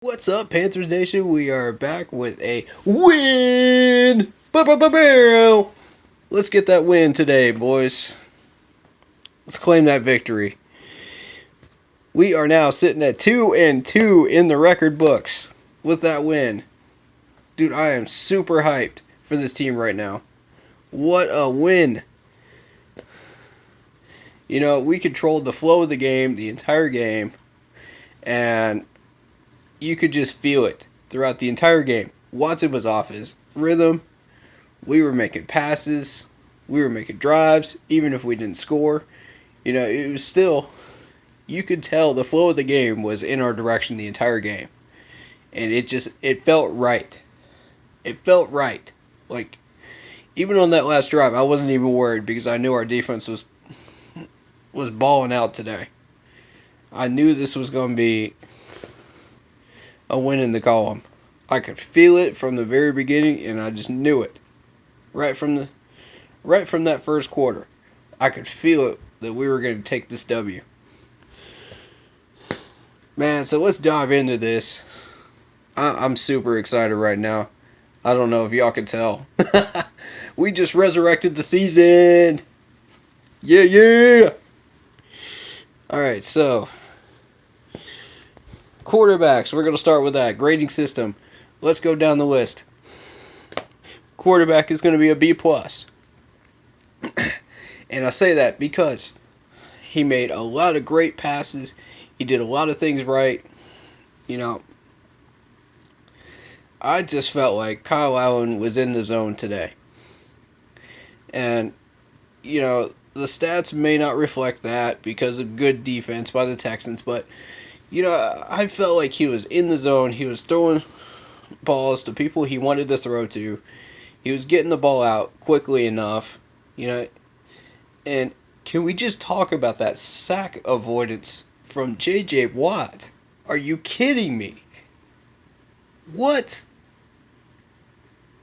What's up, Panthers Nation? We are back with a win! Bow. Let's get that win today, boys. Let's claim that victory. We are now sitting at 2-2 in the record books with that win. Dude, I am super hyped for this team right now. What a win! We controlled the flow of the game, the entire game, and you could just feel it throughout the entire game. Watson was off his rhythm. We were making passes. We were making drives, even if we didn't score. It was still, you could tell the flow of the game was in our direction the entire game. And it felt right. It felt right. Like, even on that last drive, I wasn't even worried because I knew our defense was balling out today. I knew this was going to be a win in the column. I could feel it from the very beginning, and I just knew it. Right from that first quarter, I could feel it that we were going to take this W. Man, so let's dive into this. I'm super excited right now. I don't know if y'all can tell. We just resurrected the season. Yeah. All right, so quarterbacks. We're going to start with that grading system. Let's go down the list. Quarterback is going to be a B+. And I say that because he made a lot of great passes. He did a lot of things right. I just felt like Kyle Allen was in the zone today. And, the stats may not reflect that because of good defense by the Texans, but, I felt like he was in the zone. He was throwing balls to people he wanted to throw to. He was getting the ball out quickly enough, And can we just talk about that sack avoidance from J.J. Watt? Are you kidding me? What?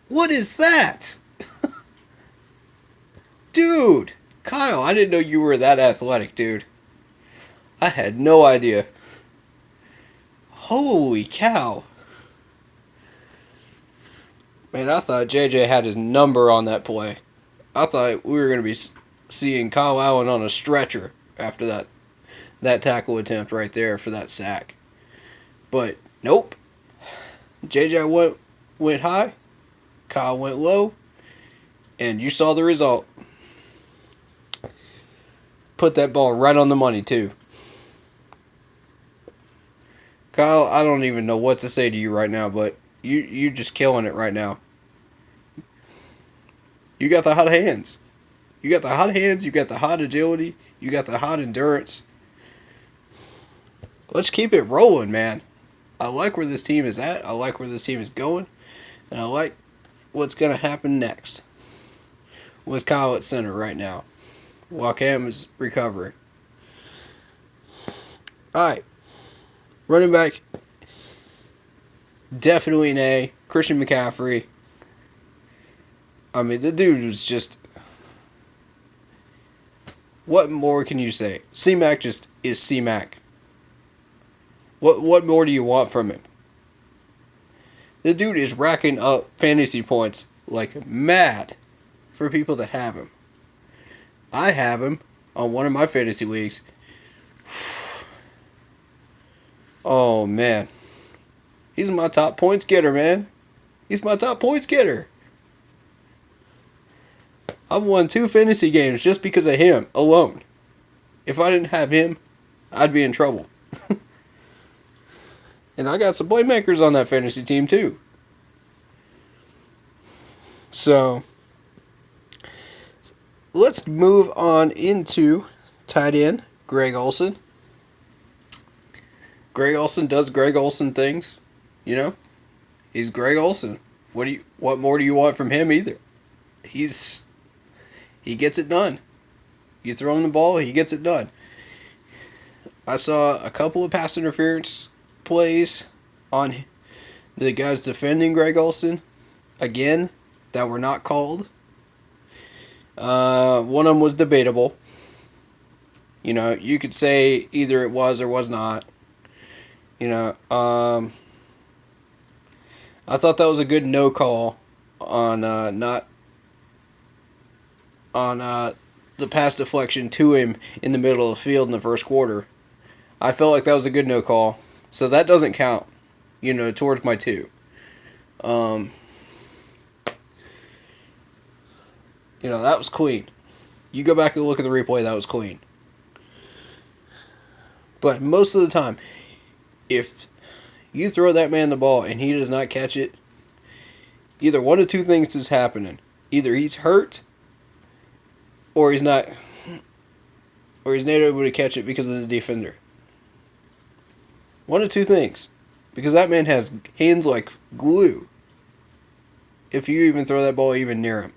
What is that? Dude! Kyle, I didn't know you were that athletic, dude. I had no idea. Holy cow. Man, I thought JJ had his number on that play. I thought we were going to be seeing Kyle Allen on a stretcher after that tackle attempt right there for that sack. But nope. JJ went high, Kyle went low, and you saw the result. Put that ball right on the money too. Kyle, I don't even know what to say to you right now, but you just killing it right now. You got the hot hands. You got the hot hands, you got the hot agility, you got the hot endurance. Let's keep it rolling, man. I like where this team is at. I like where this team is going. And I like what's going to happen next with Kyle at center right now while Cam is recovering. All right. Running back, definitely an A. Christian McCaffrey. I mean, the dude was just... What more can you say? C-Mac just is C-Mac. What more do you want from him? The dude is racking up fantasy points like mad for people that have him. I have him on one of my fantasy leagues. Oh, man. He's my top points getter, man. He's my top points getter. I've won 2 fantasy games just because of him alone. If I didn't have him, I'd be in trouble. And I got some playmakers on that fantasy team too. So, let's move on into tight end, Greg Olsen. Greg Olsen does Greg Olsen things, He's Greg Olsen. What more do you want from him either? He gets it done. You throw him the ball, he gets it done. I saw a couple of pass interference plays on the guys defending Greg Olsen again that were not called. One of them was debatable. You could say either it was or was not. I thought that was a good no call on not on the pass deflection to him in the middle of the field in the first quarter. I felt like that was a good no call, so that doesn't count, towards my two. Um, that was clean. You go back and look at the replay, that was clean. But most of the time, if you throw that man the ball and he does not catch it, either one of two things is happening. Either he's hurt, or he's not able to catch it because of the defender. One of two things. Because that man has hands like glue. If you even throw that ball even near him.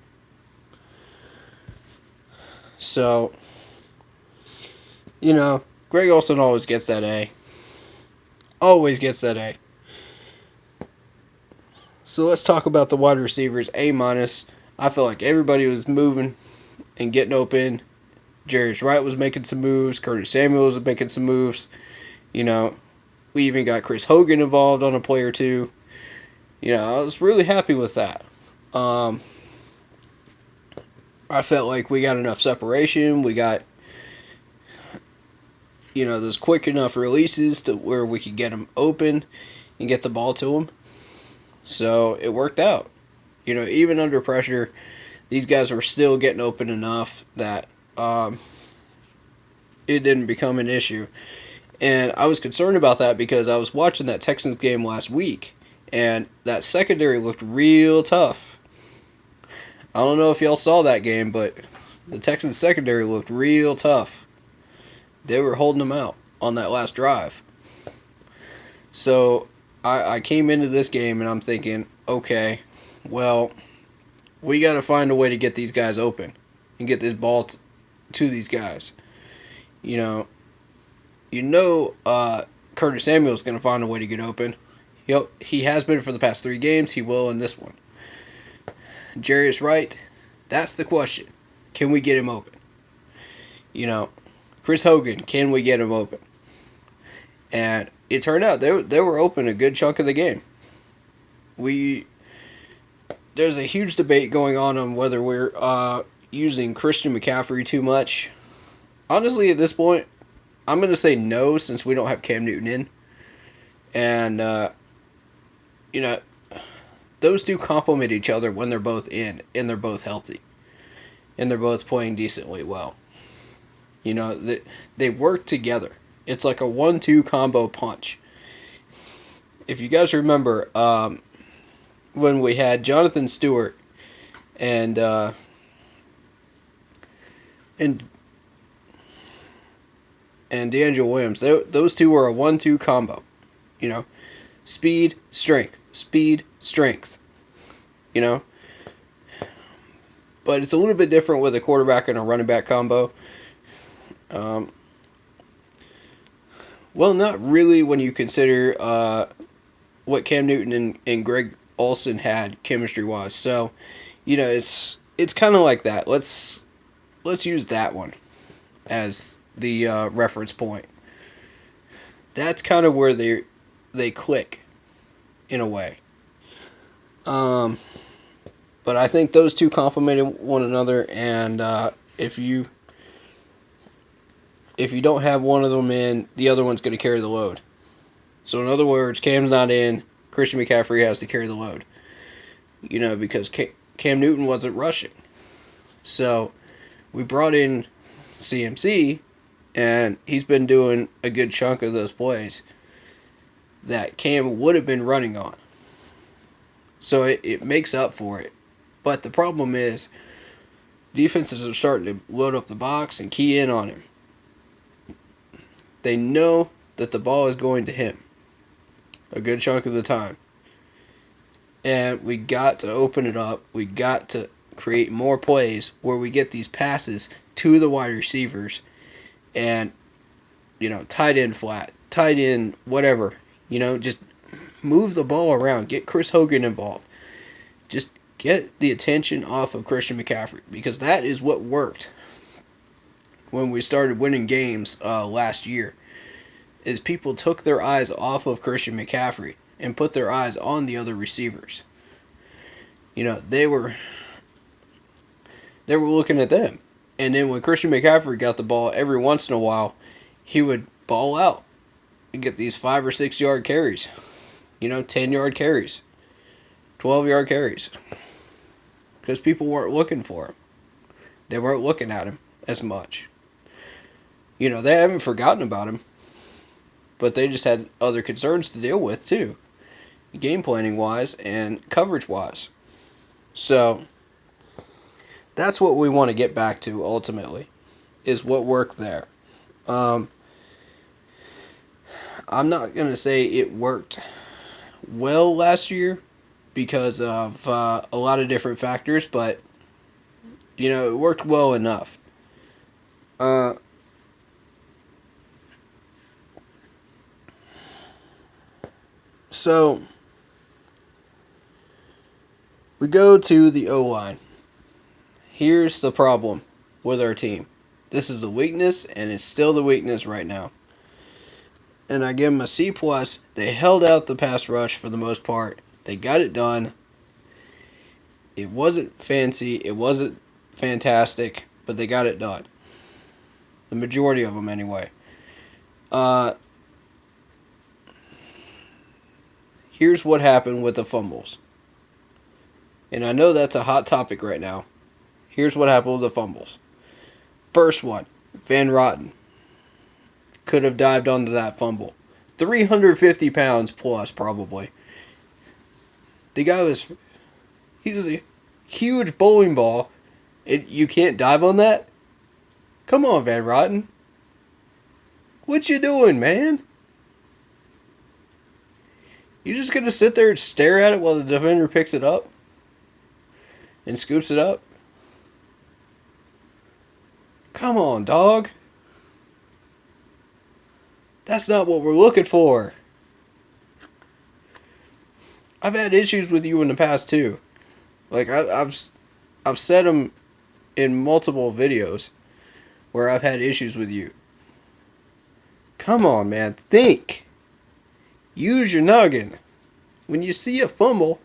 So, Greg Olsen always gets that A. Always gets that A. So let's talk about the wide receivers. A-. I feel like everybody was moving and getting open. Jarius Wright was making some moves. Curtis Samuel was making some moves. We even got Chris Hogan involved on a play or two. I was really happy with that. I felt like we got enough separation. We got, those quick enough releases to where we could get them open and get the ball to them. So it worked out. Even under pressure, these guys were still getting open enough that it didn't become an issue. And I was concerned about that because I was watching that Texans game last week, and that secondary looked real tough. I don't know if y'all saw that game, but the Texans secondary looked real tough. They were holding them out on that last drive. So I came into this game and I'm thinking, okay, well, we got to find a way to get these guys open and get this ball to these guys. Curtis Samuel is going to find a way to get open. He has been for the past 3 games. He will in this one. Jarius Wright, that's the question. Can we get him open? Chris Hogan, can we get him open? And it turned out they were open a good chunk of the game. There's a huge debate going on whether we're using Christian McCaffrey too much. Honestly, at this point, I'm going to say no since we don't have Cam Newton in. And, those two complement each other when they're both in and they're both healthy. And they're both playing decently well. They work together. It's like a 1-2 combo punch. If you guys remember, when we had Jonathan Stewart and D'Angelo Williams, those two were a 1-2 combo. Speed, strength. Speed, strength. But it's a little bit different with a quarterback and a running back combo. Well, not really when you consider what Cam Newton and Greg Olsen had chemistry-wise. So, it's kind of like that. Let's use that one as the reference point. That's kind of where they click, in a way. But I think those two complemented one another, and if you don't have one of them in, the other one's going to carry the load. So in other words, Cam's not in, Christian McCaffrey has to carry the load. Because Cam Newton wasn't rushing. So we brought in CMC, and he's been doing a good chunk of those plays that Cam would have been running on. So it makes up for it. But the problem is, defenses are starting to load up the box and key in on him. They know that the ball is going to him a good chunk of the time. And we got to open it up. We got to create more plays where we get these passes to the wide receivers and, tight end flat, tight end whatever. Just move the ball around. Get Chris Hogan involved. Just get the attention off of Christian McCaffrey, because that is what worked when we started winning games last year, is people took their eyes off of Christian McCaffrey and put their eyes on the other receivers. You know, they were looking at them. And then when Christian McCaffrey got the ball, every once in a while, he would ball out and get these 5 or 6 yard carries. 10-yard carries, 12-yard carries. Because people weren't looking for him. They weren't looking at him as much. They haven't forgotten about him. But they just had other concerns to deal with, too. Game planning wise and coverage wise. So, that's what we want to get back to ultimately, is what worked there. I'm not going to say it worked well last year because of a lot of different factors, but, it worked well enough. So, we go to the O-line. Here's the problem with our team. This is the weakness, and it's still the weakness right now. And I give them a C+. They held out the pass rush for the most part. They got it done. It wasn't fancy. It wasn't fantastic, but they got it done. The majority of them, anyway. Here's what happened with the fumbles. And I know that's a hot topic right now. Here's what happened with the fumbles. First one, Van Rotten could have dived onto that fumble. 350 pounds plus, probably. The guy he was a huge bowling ball. You can't dive on that? Come on, Van Rotten. What you doing, man? You just gonna sit there and stare at it while the defender picks it up? And scoops it up? Come on, dog. That's not what we're looking for. I've had issues with you in the past too. Like I've said them in multiple videos where I've had issues with you. Come on, man. Think. Use your noggin. When you see a fumble,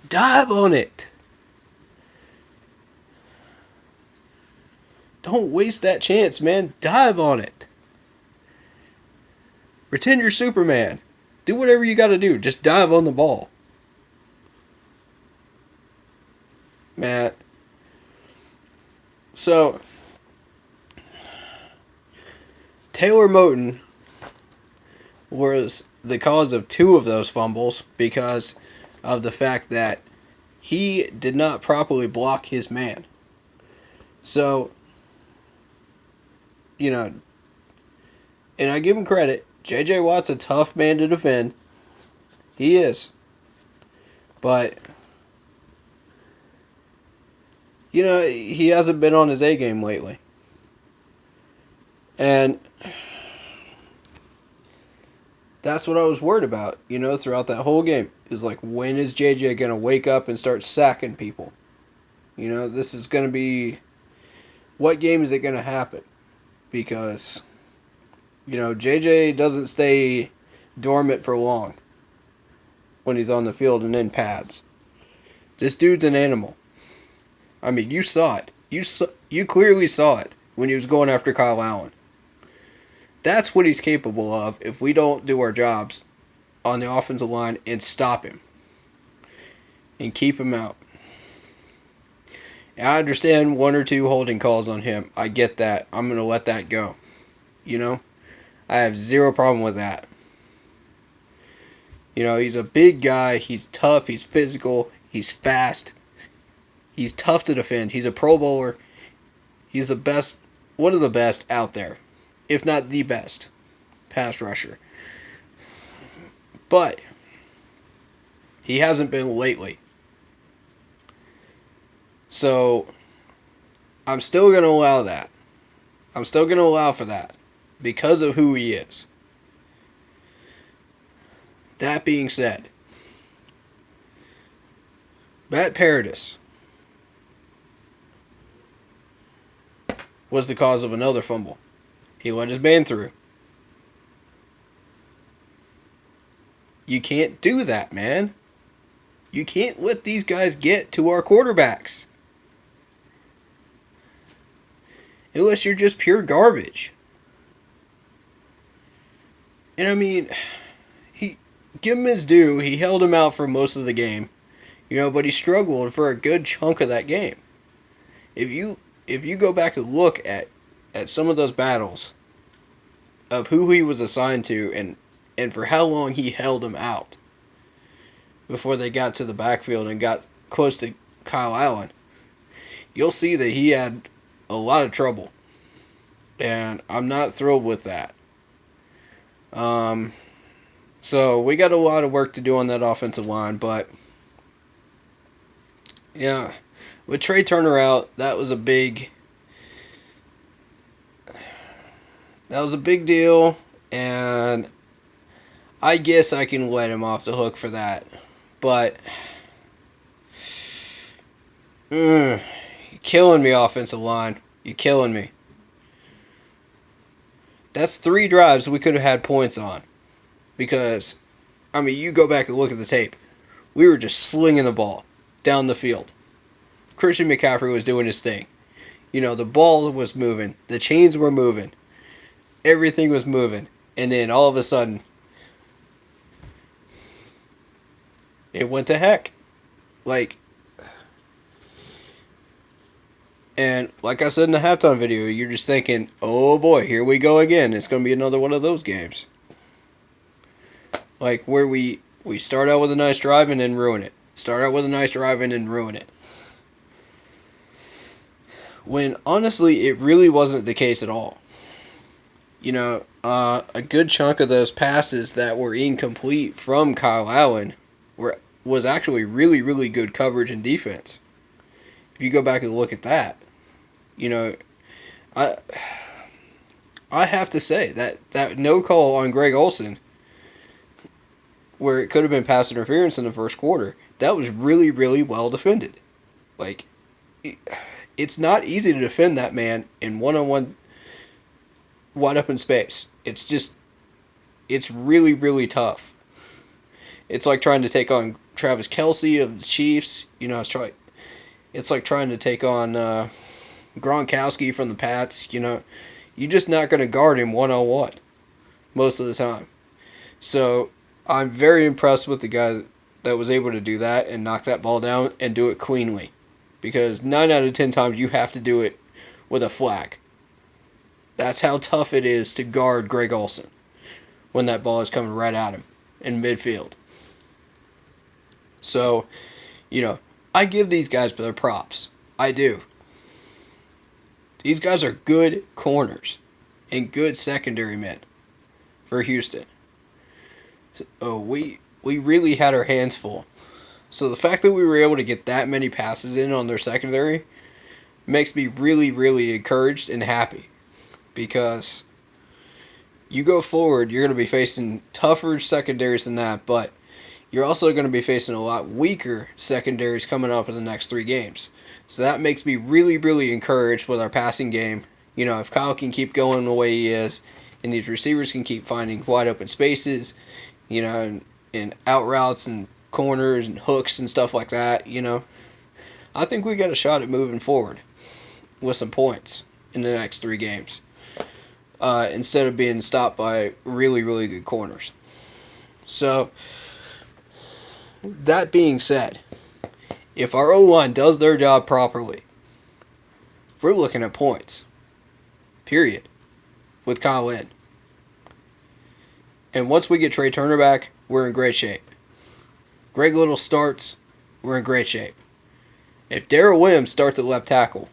dive on it. Don't waste that chance, man. Dive on it. Pretend you're Superman. Do whatever you gotta do. Just dive on the ball. Matt. So, Taylor Moton was the cause of 2 of those fumbles because of the fact that he did not properly block his man. So, and I give him credit. J.J. Watt's a tough man to defend. He is. But, he hasn't been on his A game lately. And that's what I was worried about, throughout that whole game. Is like, when is JJ going to wake up and start sacking people? This is going to be... What game is it going to happen? Because, JJ doesn't stay dormant for long when he's on the field and in pads. This dude's an animal. I mean, you saw it. You clearly saw it when he was going after Kyle Allen. That's what he's capable of if we don't do our jobs on the offensive line and stop him and keep him out. And I understand 1 or 2 holding calls on him. I get that. I'm going to let that go. I have zero problem with that. He's a big guy. He's tough. He's physical. He's fast. He's tough to defend. He's a Pro Bowler. He's the best, one of the best out there, if not the best pass rusher. But he hasn't been lately. So I'm still going to allow that. I'm still going to allow for that because of who he is. That being said, Matt Paradis was the cause of another fumble. He let his man through. You can't do that, man. You can't let these guys get to our quarterbacks. Unless you're just pure garbage. And I mean, he give him his due. He held him out for most of the game, but he struggled for a good chunk of that game. If you go back and look at some of those battles of who he was assigned to and for how long he held him out before they got to the backfield and got close to Kyle Allen, you'll see that he had a lot of trouble. And I'm not thrilled with that. So we got a lot of work to do on that offensive line, but yeah, with Trey Turner out, that was a big deal, and I guess I can let him off the hook for that. But you're killing me, offensive line. You're killing me. That's 3 drives we could have had points on. Because, I mean, you go back and look at the tape. We were just slinging the ball down the field. Christian McCaffrey was doing his thing. The ball was moving. The chains were moving. Everything was moving. And then all of a sudden, it went to heck. And like I said in the halftime video, you're just thinking, oh boy, here we go again. It's going to be another one of those games. Where we start out with a nice drive and then ruin it. Start out with a nice drive and then ruin it. When honestly, it really wasn't the case at all. A good chunk of those passes that were incomplete from Kyle Allen was actually really, really good coverage and defense. If you go back and look at that, I have to say that no call on Greg Olsen, where it could have been pass interference in the first quarter, that was really, really well defended. It's not easy to defend that man in one-on-one wide open space. It's really, really tough. It's like trying to take on Travis Kelce of the Chiefs. It's like trying to take on Gronkowski from the Pats. You're just not going to guard him one-on-one most of the time. So I'm very impressed with the guy that was able to do that and knock that ball down and do it cleanly. Because 9 out of 10 times you have to do it with a flag. That's how tough it is to guard Greg Olsen when that ball is coming right at him in midfield. So, I give these guys their props. I do. These guys are good corners and good secondary men for Houston. So, we really had our hands full. So the fact that we were able to get that many passes in on their secondary makes me really, really encouraged and happy. Because you go forward, you're going to be facing tougher secondaries than that, but you're also going to be facing a lot weaker secondaries coming up in the next 3 games. So that makes me really, really encouraged with our passing game. If Kyle can keep going the way he is, and these receivers can keep finding wide open spaces, and out routes and corners and hooks and stuff like that, I think we got a shot at moving forward with some points in the next 3 games. Instead of being stopped by really, really good corners. So, that being said, if our O-line does their job properly, we're looking at points. Period. With Kyle in. And once we get Trey Turner back, we're in great shape. Greg Little starts, we're in great shape. If Darrell Williams starts at left tackle,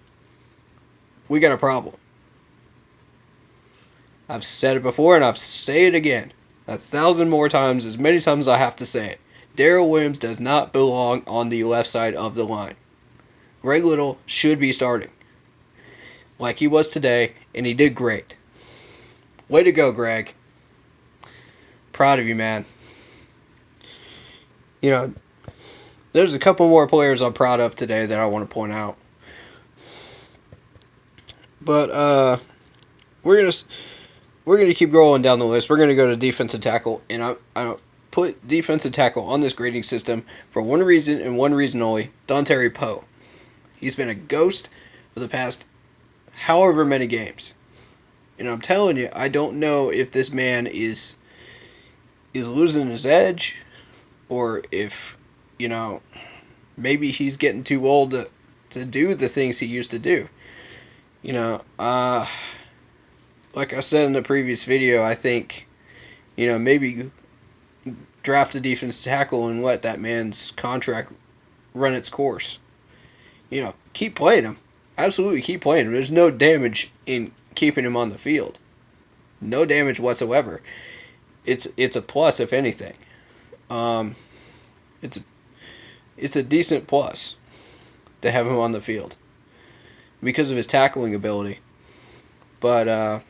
we got a problem. I've said it before and I've say it again. 1,000 more times, as many times as I have to say it. Darrell Williams does not belong on the left side of the line. Greg Little should be starting. Like he was today, and he did great. Way to go, Greg. Proud of you, man. There's a couple more players I'm proud of today that I want to point out. But we're gonna keep rolling down the list. We're gonna go to defensive tackle, and put defensive tackle on this grading system for one reason and one reason only: Dontari Poe. He's been a ghost for the past however many games. And I'm telling you, I don't know if this man is losing his edge, or if, maybe he's getting too old to do the things he used to do. Like I said in the previous video, I think, maybe draft a defense tackle and let that man's contract run its course. Keep playing him. Absolutely keep playing him. There's no damage in keeping him on the field. No damage whatsoever. It's a plus, if anything. It's a decent plus to have him on the field because of his tackling ability. But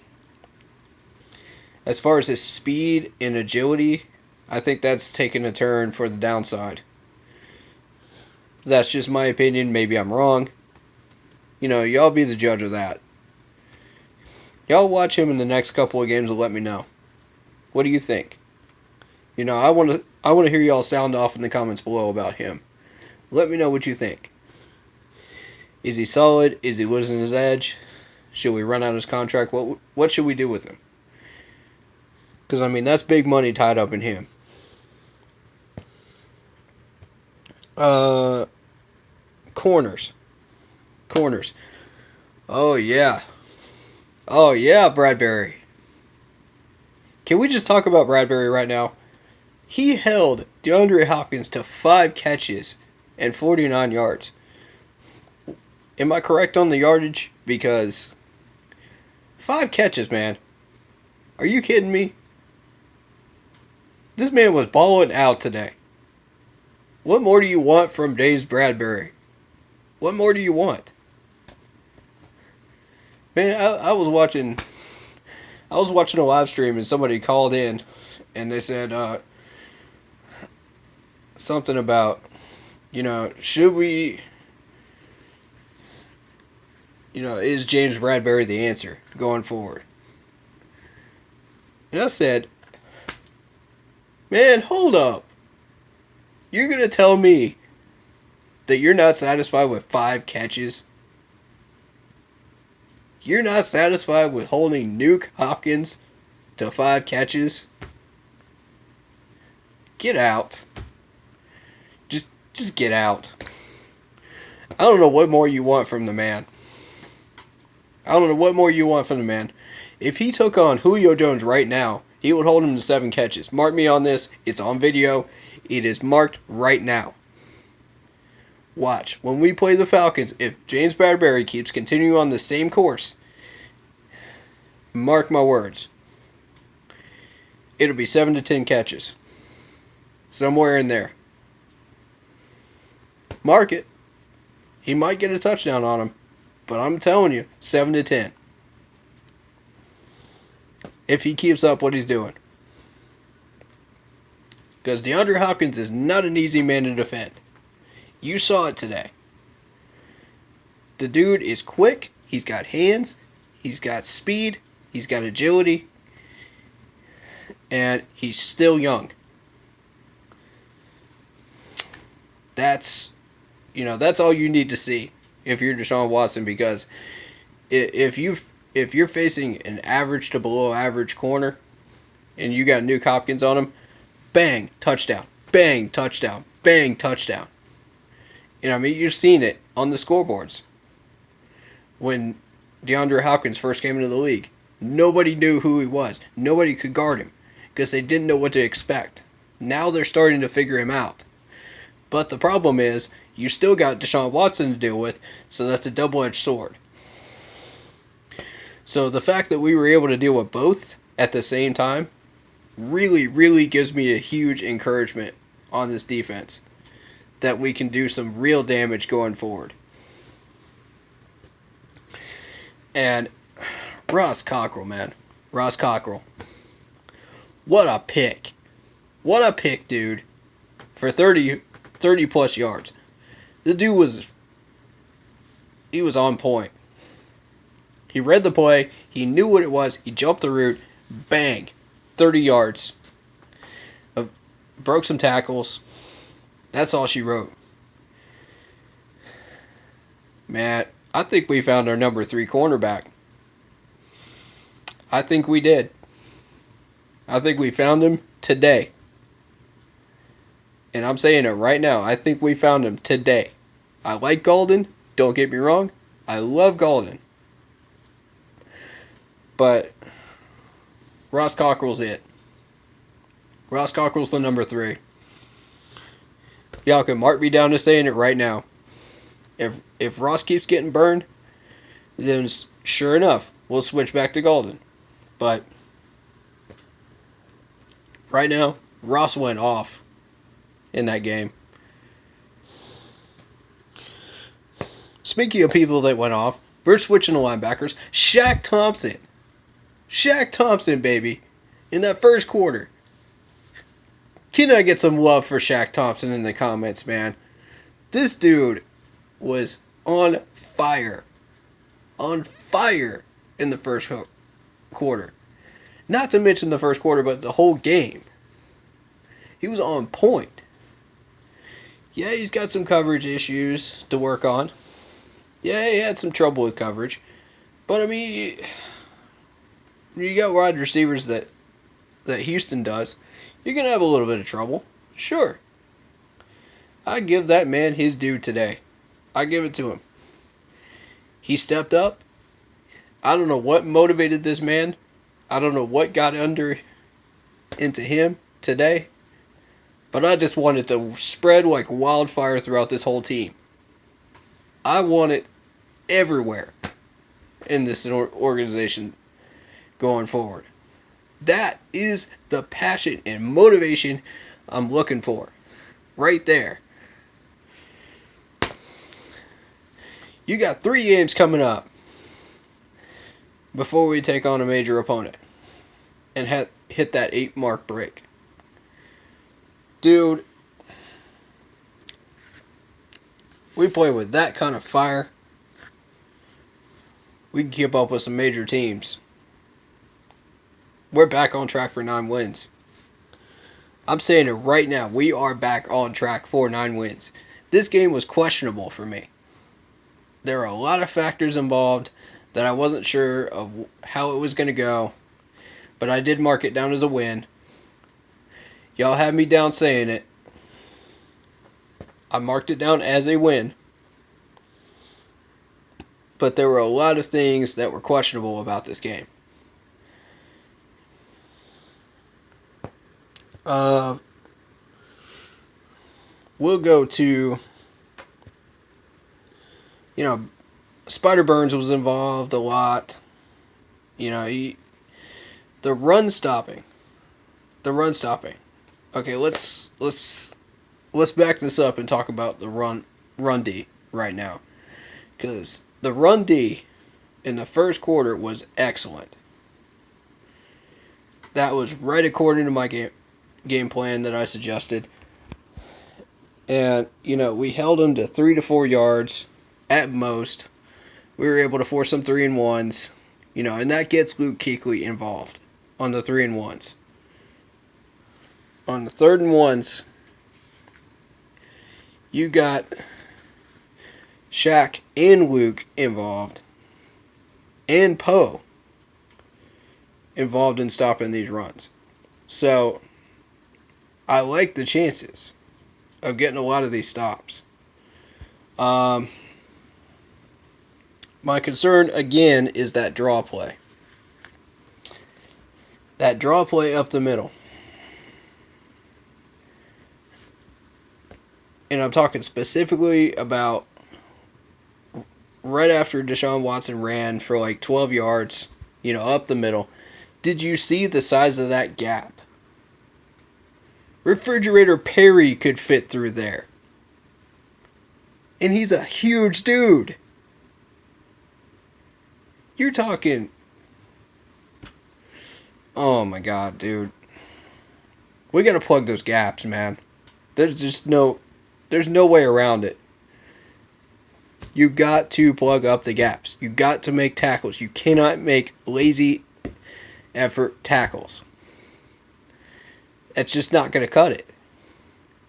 as far as his speed and agility, I think that's taken a turn for the downside. That's just my opinion. Maybe I'm wrong. Y'all be the judge of that. Y'all watch him in the next couple of games and let me know. What do you think? I want to hear y'all sound off in the comments below about him. Let me know what you think. Is he solid? Is he losing his edge? Should we run out his contract? What should we do with him? Because, that's big money tied up in him. Corners. Oh, yeah. Bradbury. Can we just talk about Bradbury right now? He held DeAndre Hopkins to 5 catches and 49 yards. Am I correct on the yardage? Because 5 catches, man. Are you kidding me? This man was balling out today. What more do you want from James Bradbury? What more do you want? Man, I was watching a live stream and somebody called in and they said something about, should we, is James Bradbury the answer going forward? And I said, man, hold up. You're going to tell me that you're not satisfied with 5 catches? You're not satisfied with holding Nuke Hopkins to 5 catches? Get out. Just get out. I don't know what more you want from the man. If he took on Julio Jones right now, he would hold him to 7 catches. Mark me on this. It's on video. It is marked right now. Watch. When we play the Falcons, if James Bradbury keeps continuing on the same course, mark my words, it'll be 7 to 10 catches. Somewhere in there. Mark it. He might get a touchdown on him, but I'm telling you, 7 to 10. If he keeps up what he's doing. Because DeAndre Hopkins is not an easy man to defend. You saw it today. The dude is quick. He's got hands. He's got speed. He's got agility. And he's still young. That's all you need to see if you're Deshaun Watson, because if you're facing an average to below average corner and you got Nuke Hopkins on him, bang, touchdown. Bang, touchdown. Bang, touchdown. You've seen it on the scoreboards. When DeAndre Hopkins first came into the league, nobody knew who he was. Nobody could guard him because they didn't know what to expect. Now they're starting to figure him out. But the problem is, you still got Deshaun Watson to deal with, so that's a double-edged sword. So the fact that we were able to deal with both at the same time really, really gives me a huge encouragement on this defense, that we can do some real damage going forward. And Ross Cockrell, man. Ross Cockrell. What a pick. What a pick, dude. For 30 plus yards. The dude was on point. He read the play. He knew what it was. He jumped the route. Bang. 30 yards. broke some tackles. That's all she wrote. Matt, I think we found our number 3 cornerback. I think we did. I think we found him today. And I'm saying it right now. I think we found him today. I like Golden. Don't get me wrong. I love Golden. But Ross Cockrell's it. Ross Cockrell's the number 3. Y'all can mark me down to saying it right now. If Ross keeps getting burned, then sure enough, we'll switch back to Golden. But right now, Ross went off in that game. Speaking of people that went off, we're switching to linebackers. Shaq Thompson, baby. In that first quarter. Can I get some love for Shaq Thompson in the comments, man? This dude was on fire. On fire in the first quarter. Not to mention the first quarter, but the whole game. He was on point. Yeah, he's got some coverage issues to work on. Yeah, he had some trouble with coverage. But, I mean, you got wide receivers that Houston does. You're going to have a little bit of trouble. Sure. I give that man his due today. I give it to him. He stepped up. I don't know what motivated this man. I don't know what got into him today. But I just want it to spread like wildfire throughout this whole team. I want it everywhere in this organization going forward. That is the passion and motivation I'm looking for. Right there. You got 3 games coming up before we take on a major opponent and hit that 8 mark break. Dude, we play with that kind of fire. We can keep up with some major teams. We're back on track for 9 wins. I'm saying it right now. We are back on track for 9 wins. This game was questionable for me. There are a lot of factors involved that I wasn't sure of how it was going to go. But I did mark it down as a win. Y'all have me down saying it. I marked it down as a win. But there were a lot of things that were questionable about this game. We'll go to, Spider Burns was involved a lot. The run stopping. Okay, let's back this up and talk about the run D right now. Because the run D in the first quarter was excellent. That was right according to my game plan that I suggested. And, we held them to 3 to 4 yards at most. We were able to force some 3-and-1s. And that gets Luke Kuechly involved on the 3-and-1s. On the 3rd-and-1s, you got Shaq and Luke involved. And Poe involved in stopping these runs. So, I like the chances of getting a lot of these stops. My concern, again, is that draw play. That draw play up the middle. And I'm talking specifically about right after Deshaun Watson ran for like 12 yards, up the middle. Did you see the size of that gap? Refrigerator Perry could fit through there. And he's a huge dude. You're talking... Oh my god, dude. We gotta plug those gaps, man. There's no way around it. You got to plug up the gaps. You got to make tackles. You cannot make lazy effort tackles. That's just not going to cut it.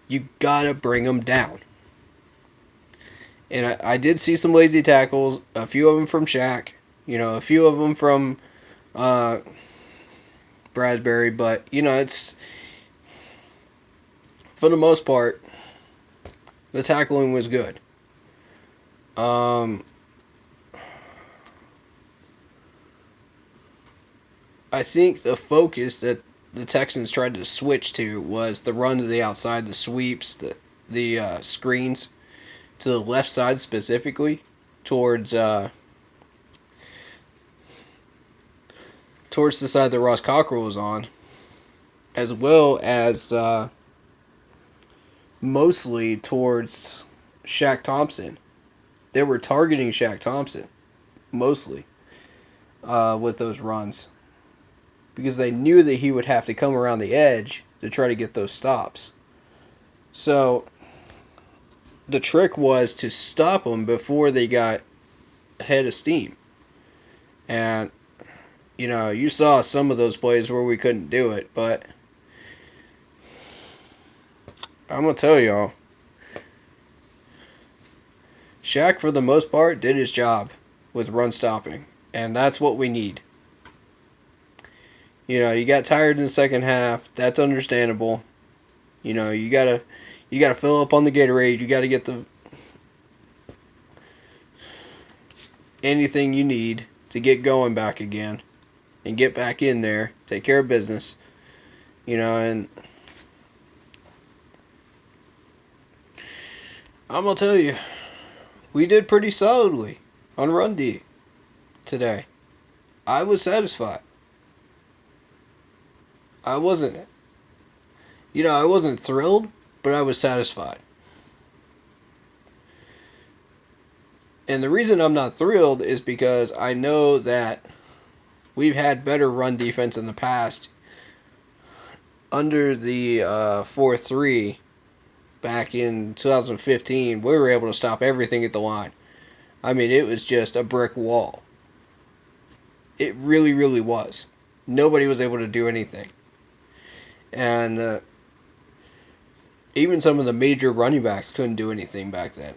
You gotta bring them down. And I did see some lazy tackles, a few of them from Shaq, a few of them from uh, Bradbury, but it's for the most part the tackling was good. Um, I think the focus that the Texans tried to switch to was the run to the outside, the sweeps, the screens to the left side specifically, towards towards the side that Ross Cockrell was on, as well as mostly towards Shaq Thompson. They were targeting Shaq Thompson mostly with those runs because they knew that he would have to come around the edge to try to get those stops. So the trick was to stop them before they got ahead of steam. And, you saw some of those plays where we couldn't do it, but I'm going to tell y'all, Shaq, for the most part, did his job with run stopping, and that's what we need. You got tired in the second half. That's understandable. You gotta fill up on the Gatorade. You gotta get the anything you need to get going back again, and get back in there, take care of business. And I'm gonna tell you, we did pretty solidly on run D today. I was satisfied. I wasn't, I wasn't thrilled, but I was satisfied. And the reason I'm not thrilled is because I know that we've had better run defense in the past. Under the 4-3 back in 2015, we were able to stop everything at the line. I mean, it was just a brick wall. It really, really was. Nobody was able to do anything. And even some of the major running backs couldn't do anything back then.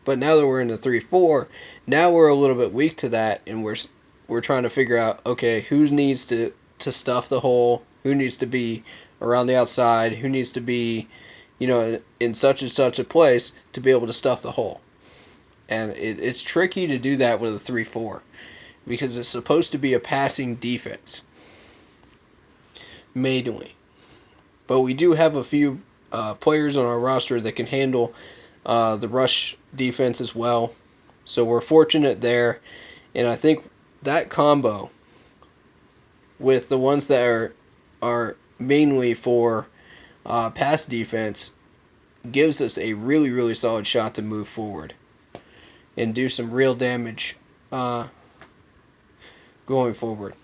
But now that we're in the 3-4, now we're a little bit weak to that, and we're trying to figure out, okay, who needs to stuff the hole, who needs to be around the outside, who needs to be, in such and such a place to be able to stuff the hole. And it's tricky to do that with a 3-4 because it's supposed to be a passing defense, mainly. But we do have a few players on our roster that can handle the rush defense as well. So we're fortunate there. And I think that combo with the ones that are mainly for pass defense gives us a really, really solid shot to move forward and do some real damage going forward.